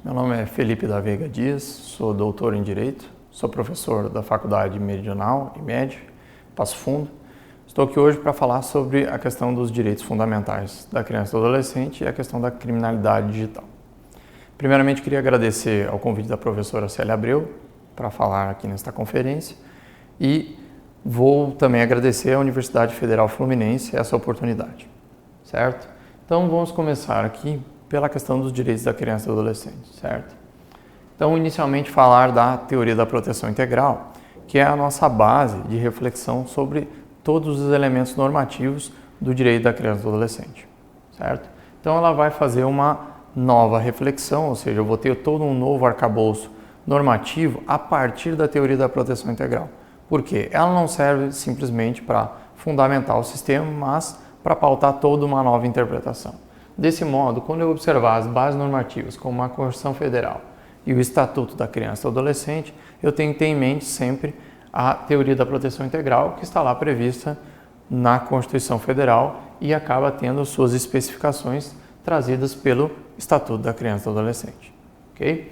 Meu nome é Felipe da Veiga Dias, sou doutor em Direito, sou professor da Faculdade Meridional, IMED, Passo Fundo. Estou aqui hoje para falar sobre a questão dos direitos fundamentais da criança e do adolescente e a questão da criminalidade digital. Primeiramente, queria agradecer ao convite da professora Célia Abreu para falar aqui nesta conferência e vou também agradecer à Universidade Federal Fluminense essa oportunidade, certo? Então, vamos começar aqui pela questão dos direitos da criança e do adolescente, certo? Então, inicialmente falar da teoria da proteção integral, que é a nossa base de reflexão sobre todos os elementos normativos do direito da criança e do adolescente, certo? Então, ela vai fazer uma nova reflexão, ou seja, eu vou ter todo um novo arcabouço normativo a partir da teoria da proteção integral. Por quê? Ela não serve simplesmente para fundamentar o sistema, mas para pautar toda uma nova interpretação. Desse modo, quando eu observar as bases normativas, como a Constituição Federal e o Estatuto da Criança e do Adolescente, eu tenho que ter em mente sempre a teoria da proteção integral, que está lá prevista na Constituição Federal e acaba tendo suas especificações trazidas pelo Estatuto da Criança e do Adolescente. Okay?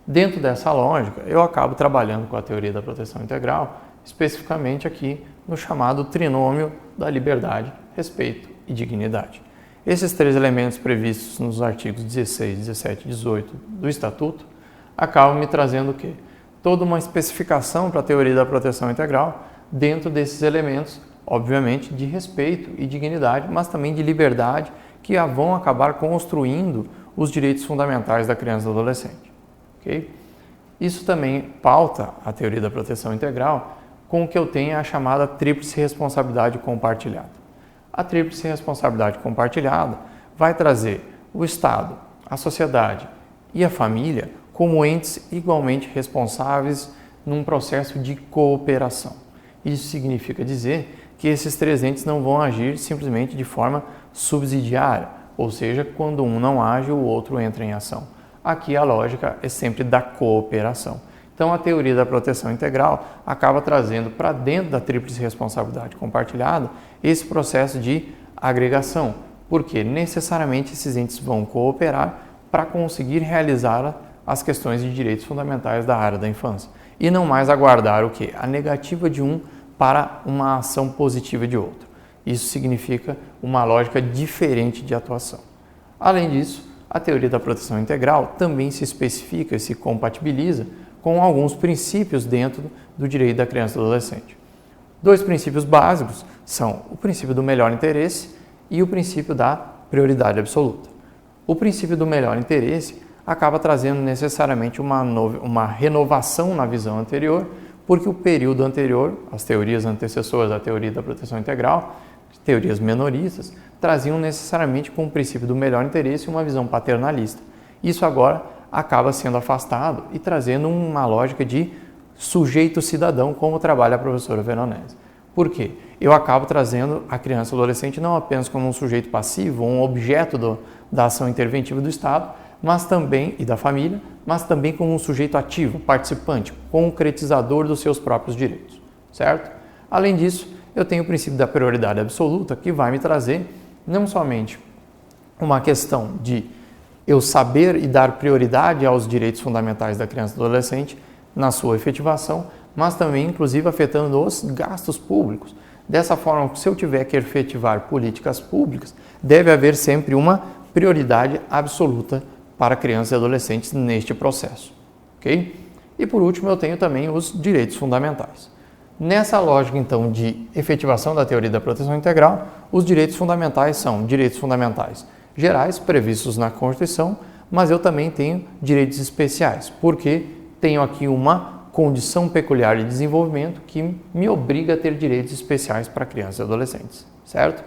Dentro dessa lógica, eu acabo trabalhando com a teoria da proteção integral, especificamente aqui no chamado trinômio da liberdade, respeito e dignidade. Esses três elementos previstos nos artigos 16, 17 e 18 do Estatuto acabam me trazendo o quê? Toda uma especificação para a teoria da proteção integral dentro desses elementos, obviamente, de respeito e dignidade, mas também de liberdade, que vão acabar construindo os direitos fundamentais da criança e do adolescente. Okay? Isso também pauta a teoria da proteção integral com o que eu tenho a chamada tríplice responsabilidade compartilhada. A tríplice responsabilidade compartilhada vai trazer o Estado, a sociedade e a família como entes igualmente responsáveis num processo de cooperação. Isso significa dizer que esses três entes não vão agir simplesmente de forma subsidiária, ou seja, quando um não age, o outro entra em ação. Aqui a lógica é sempre da cooperação. Então, a teoria da proteção integral acaba trazendo para dentro da tríplice responsabilidade compartilhada esse processo de agregação, porque necessariamente esses entes vão cooperar para conseguir realizar as questões de direitos fundamentais da área da infância e não mais aguardar o quê? A negativa de um para uma ação positiva de outro. Isso significa uma lógica diferente de atuação. Além disso, a teoria da proteção integral também se especifica e se compatibiliza com alguns princípios dentro do direito da criança e do adolescente. Dois princípios básicos são o princípio do melhor interesse e o princípio da prioridade absoluta. O princípio do melhor interesse acaba trazendo necessariamente uma renovação na visão anterior, porque o período anterior, as teorias antecessoras da teoria da proteção integral, teorias menoristas, traziam necessariamente com o princípio do melhor interesse uma visão paternalista. Isso agora acaba sendo afastado e trazendo uma lógica de sujeito cidadão, como trabalha a professora Veronese. Por quê? Eu acabo trazendo a criança e o adolescente não apenas como um sujeito passivo, um objeto da ação interventiva do Estado, mas também, e da família, mas também como um sujeito ativo, participante, concretizador dos seus próprios direitos, certo? Além disso, eu tenho o princípio da prioridade absoluta, que vai me trazer não somente uma questão de eu saber e dar prioridade aos direitos fundamentais da criança e do adolescente na sua efetivação, mas também, inclusive, afetando os gastos públicos. Dessa forma, se eu tiver que efetivar políticas públicas, deve haver sempre uma prioridade absoluta para crianças e adolescentes neste processo. Ok? E por último, eu tenho também os direitos fundamentais. Nessa lógica, então, de efetivação da teoria da proteção integral, os direitos fundamentais são direitos fundamentais gerais, previstos na Constituição, mas eu também tenho direitos especiais, porque tenho aqui uma condição peculiar de desenvolvimento que me obriga a ter direitos especiais para crianças e adolescentes, certo?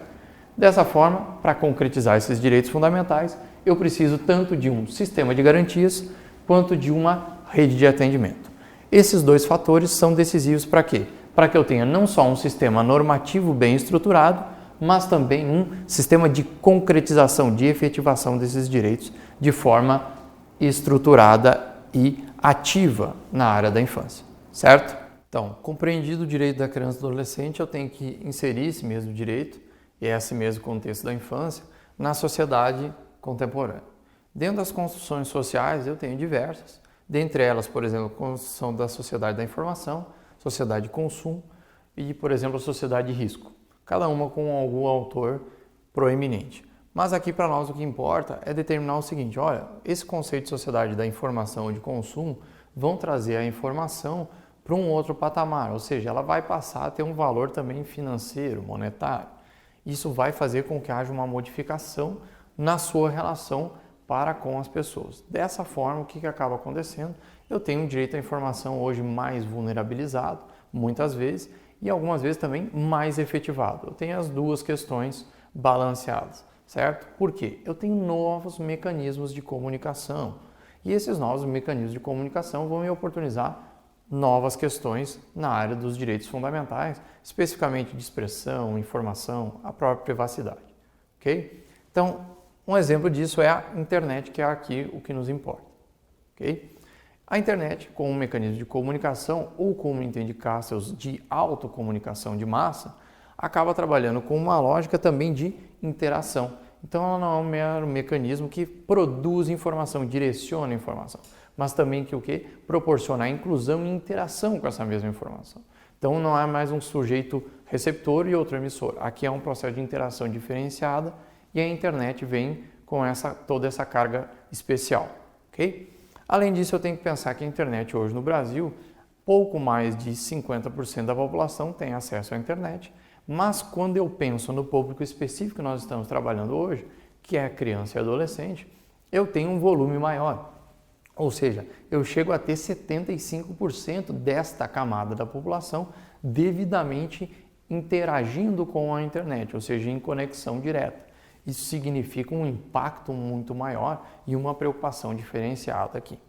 Dessa forma, para concretizar esses direitos fundamentais, eu preciso tanto de um sistema de garantias quanto de uma rede de atendimento. Esses dois fatores são decisivos para quê? Para que eu tenha não só um sistema normativo bem estruturado, mas também um sistema de concretização, de efetivação desses direitos de forma estruturada e ativa na área da infância, certo? Então, compreendido o direito da criança e do adolescente, eu tenho que inserir esse mesmo direito e esse mesmo contexto da infância na sociedade contemporânea. Dentro das construções sociais, eu tenho diversas. Dentre elas, por exemplo, a construção da sociedade da informação, sociedade de consumo e, por exemplo, a sociedade de risco. Cada uma com algum autor proeminente. Mas aqui para nós o que importa é determinar o seguinte, olha, esse conceito de sociedade da informação e de consumo vão trazer a informação para um outro patamar, ou seja, ela vai passar a ter um valor também financeiro, monetário. Isso vai fazer com que haja uma modificação na sua relação para com as pessoas. Dessa forma, o que acaba acontecendo? Eu tenho um direito à informação hoje mais vulnerabilizado, muitas vezes, e algumas vezes também mais efetivado. Eu tenho as duas questões balanceadas, certo? Por quê? Eu tenho novos mecanismos de comunicação, e esses novos mecanismos de comunicação vão me oportunizar novas questões na área dos direitos fundamentais, especificamente de expressão, informação, a própria privacidade, ok? Então, um exemplo disso é a internet, que é aqui o que nos importa, ok? A internet, como um mecanismo de comunicação, ou como entende Castells, de autocomunicação de massa, acaba trabalhando com uma lógica também de interação. Então, ela não é um mero mecanismo que produz informação, direciona informação, mas também que o quê? Proporciona a inclusão e interação com essa mesma informação. Então, não é mais um sujeito receptor e outro emissor. Aqui é um processo de interação diferenciada e a internet vem com toda essa carga especial, ok? Além disso, eu tenho que pensar que a internet hoje no Brasil, pouco mais de 50% da população tem acesso à internet, mas quando eu penso no público específico que nós estamos trabalhando hoje, que é criança e adolescente, eu tenho um volume maior. Ou seja, eu chego a ter 75% desta camada da população devidamente interagindo com a internet, ou seja, em conexão direta. Isso significa um impacto muito maior e uma preocupação diferenciada aqui.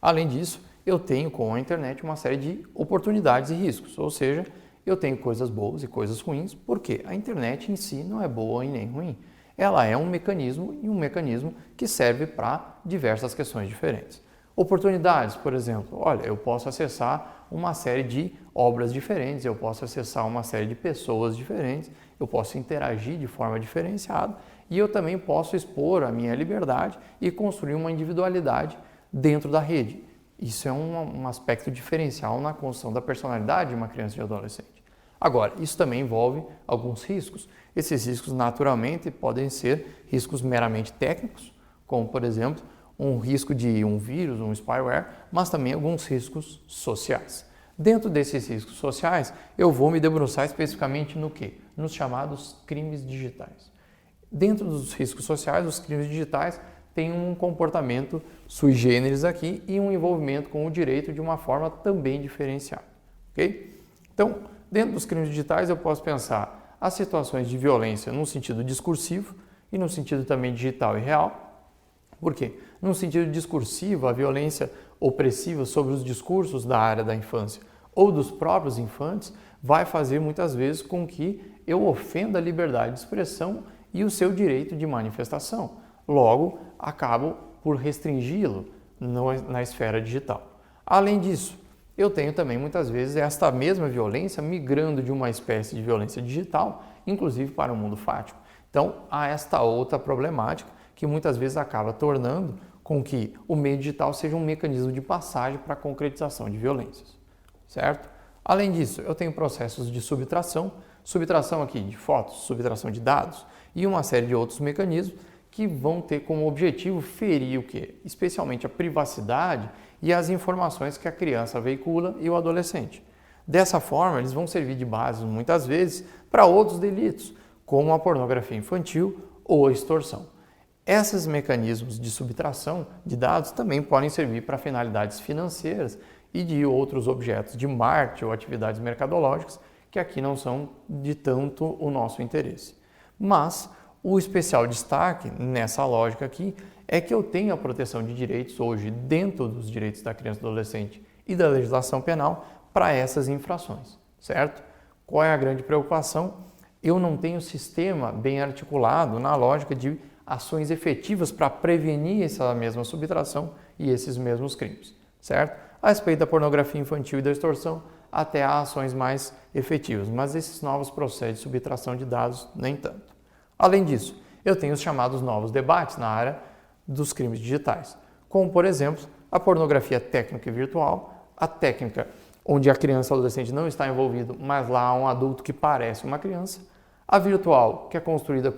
Além disso, eu tenho com a internet uma série de oportunidades e riscos, ou seja, eu tenho coisas boas e coisas ruins, porque a internet em si não é boa e nem ruim. Ela é um mecanismo que serve para diversas questões diferentes. Oportunidades, por exemplo, olha, eu posso acessar uma série de obras diferentes, eu posso acessar uma série de pessoas diferentes, eu posso interagir de forma diferenciada e eu também posso expor a minha liberdade e construir uma individualidade dentro da rede. Isso é um aspecto diferencial na construção da personalidade de uma criança e adolescente. Agora, isso também envolve alguns riscos. Esses riscos, naturalmente, podem ser riscos meramente técnicos, como, por exemplo, um risco de um vírus, um spyware, mas também alguns riscos sociais. Dentro desses riscos sociais, eu vou me debruçar especificamente no quê? Nos chamados crimes digitais. Dentro dos riscos sociais, os crimes digitais têm um comportamento sui generis aqui e um envolvimento com o direito de uma forma também diferenciada. Ok? Então, dentro dos crimes digitais, eu posso pensar as situações de violência no sentido discursivo e no sentido também digital e real. Por quê? No sentido discursivo, a violência opressiva sobre os discursos da área da infância ou dos próprios infantes vai fazer muitas vezes com que eu ofenda a liberdade de expressão e o seu direito de manifestação. Logo, acabo por restringi-lo na esfera digital. Além disso, eu tenho também muitas vezes esta mesma violência migrando de uma espécie de violência digital, inclusive para o mundo fático. Então, há esta outra problemática que muitas vezes acaba tornando com que o meio digital seja um mecanismo de passagem para a concretização de violências, certo? Além disso, eu tenho processos de subtração aqui de fotos, subtração de dados e uma série de outros mecanismos que vão ter como objetivo ferir o quê? Especialmente a privacidade e as informações que a criança veicula e o adolescente. Dessa forma, eles vão servir de base, muitas vezes, para outros delitos, como a pornografia infantil ou a extorsão. Esses mecanismos de subtração de dados também podem servir para finalidades financeiras e de outros objetos de marketing ou atividades mercadológicas que aqui não são de tanto o nosso interesse. Mas o especial destaque nessa lógica aqui é que eu tenho a proteção de direitos hoje dentro dos direitos da criança e do adolescente e da legislação penal para essas infrações, certo? Qual é a grande preocupação? Eu não tenho sistema bem articulado na lógica de ações efetivas para prevenir essa mesma subtração e esses mesmos crimes, certo? A respeito da pornografia infantil e da extorsão, até há ações mais efetivas, mas esses novos processos de subtração de dados, nem tanto. Além disso, eu tenho os chamados novos debates na área dos crimes digitais, como, por exemplo, a pornografia técnica e virtual, a técnica onde a criança ou adolescente não está envolvido, mas lá há um adulto que parece uma criança, a virtual, que é construída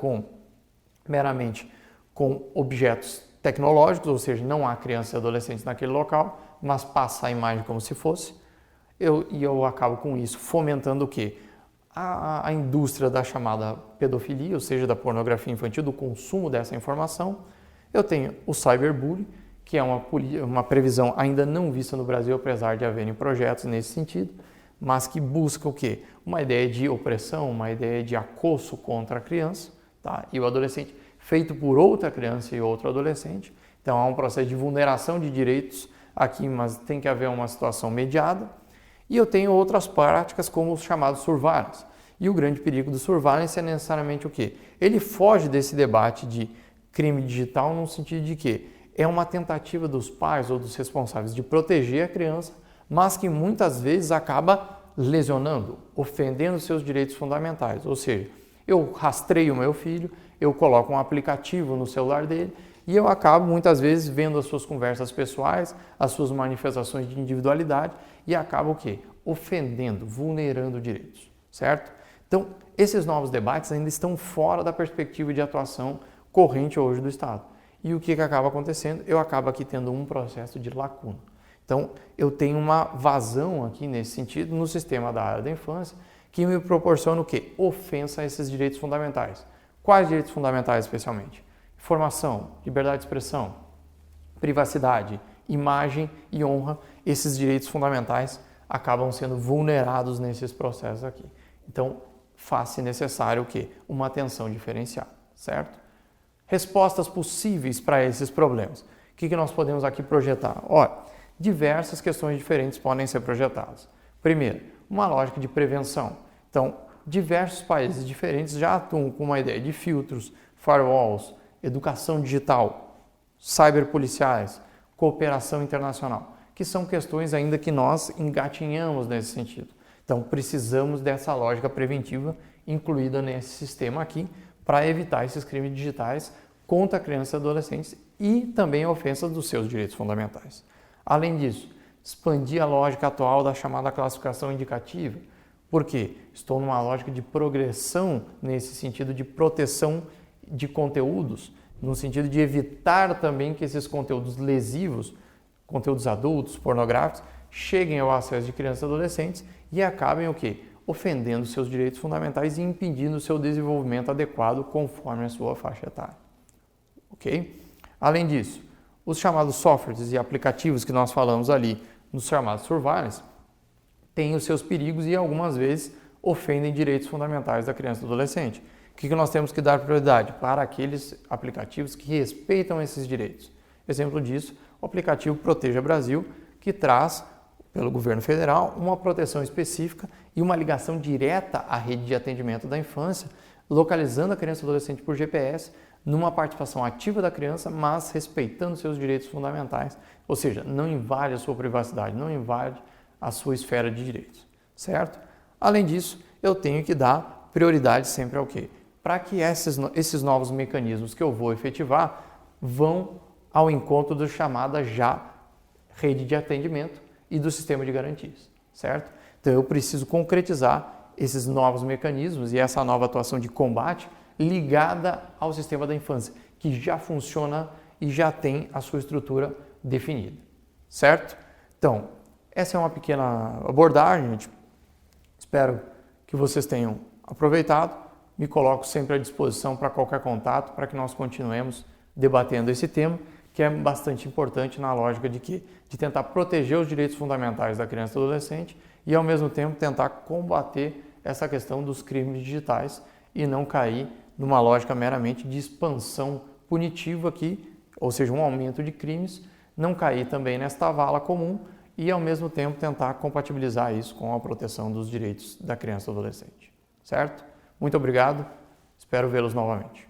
meramente com objetos tecnológicos, ou seja, não há crianças e adolescentes naquele local, mas passa a imagem como se fosse, eu acabo com isso fomentando o quê? A indústria da chamada pedofilia, ou seja, da pornografia infantil, do consumo dessa informação. Eu tenho o cyberbullying, que é uma previsão ainda não vista no Brasil, apesar de haverem projetos nesse sentido, mas que busca o quê? Uma ideia de opressão, uma ideia de acosso contra a criança, tá? E o adolescente, feito por outra criança e outro adolescente. Então há um processo de vulneração de direitos aqui, mas tem que haver uma situação mediada. E eu tenho outras práticas como os chamados surveillance. E o grande perigo do surveillance é necessariamente o quê? Ele foge desse debate de crime digital no sentido de que é uma tentativa dos pais ou dos responsáveis de proteger a criança, mas que muitas vezes acaba lesionando, ofendendo seus direitos fundamentais. Ou seja, eu rastreio o meu filho, eu coloco um aplicativo no celular dele e eu acabo muitas vezes vendo as suas conversas pessoais, as suas manifestações de individualidade e acabo o quê? Ofendendo, vulnerando direitos, certo? Então, esses novos debates ainda estão fora da perspectiva de atuação corrente hoje do Estado. E o que acaba acontecendo? Eu acabo aqui tendo um processo de lacuna. Então, eu tenho uma vazão aqui nesse sentido no sistema da área da infância que me proporciona o quê? Ofensa a esses direitos fundamentais. Quais direitos fundamentais especialmente? Informação, liberdade de expressão, privacidade, imagem e honra. Esses direitos fundamentais acabam sendo vulnerados nesses processos aqui. Então, faz-se necessário o quê? Uma atenção diferenciada, certo? Respostas possíveis para esses problemas. O que nós podemos aqui projetar? Olha, diversas questões diferentes podem ser projetadas. Primeiro, uma lógica de prevenção. Então, diversos países diferentes já atuam com uma ideia de filtros, firewalls, educação digital, cyberpoliciais, cooperação internacional, que são questões ainda que nós engatinhamos nesse sentido. Então, precisamos dessa lógica preventiva incluída nesse sistema aqui para evitar esses crimes digitais contra crianças e adolescentes e também a ofensa dos seus direitos fundamentais. Além disso, expandir a lógica atual da chamada classificação indicativa. Por quê? Estou numa lógica de progressão nesse sentido de proteção de conteúdos, no sentido de evitar também que esses conteúdos lesivos, conteúdos adultos, pornográficos, cheguem ao acesso de crianças e adolescentes e acabem o quê? Ofendendo seus direitos fundamentais e impedindo o seu desenvolvimento adequado conforme a sua faixa etária. Ok? Além disso, os chamados softwares e aplicativos que nós falamos ali, nos chamados surveillance, têm os seus perigos e algumas vezes ofendem direitos fundamentais da criança e do adolescente. O que nós temos que dar prioridade? Para aqueles aplicativos que respeitam esses direitos. Exemplo disso, o aplicativo Proteja Brasil, que traz, pelo governo federal, uma proteção específica e uma ligação direta à rede de atendimento da infância, localizando a criança e adolescente por GPS, numa participação ativa da criança, mas respeitando seus direitos fundamentais, ou seja, não invade a sua privacidade, não invade a sua esfera de direitos, certo? Além disso, eu tenho que dar prioridade sempre ao quê? Para que esses novos mecanismos que eu vou efetivar vão ao encontro do chamada já rede de atendimento e do sistema de garantias, certo? Então eu preciso concretizar esses novos mecanismos e essa nova atuação de combate ligada ao sistema da infância, que já funciona e já tem a sua estrutura definida, certo? Então, essa é uma pequena abordagem, gente. Espero que vocês tenham aproveitado. Me coloco sempre à disposição para qualquer contato, para que nós continuemos debatendo esse tema, que é bastante importante na lógica de tentar proteger os direitos fundamentais da criança e do adolescente e, ao mesmo tempo, tentar combater essa questão dos crimes digitais e não cair numa lógica meramente de expansão punitiva aqui, ou seja, um aumento de crimes, não cair também nesta vala comum e, ao mesmo tempo, tentar compatibilizar isso com a proteção dos direitos da criança e do adolescente. Certo? Muito obrigado, espero vê-los novamente.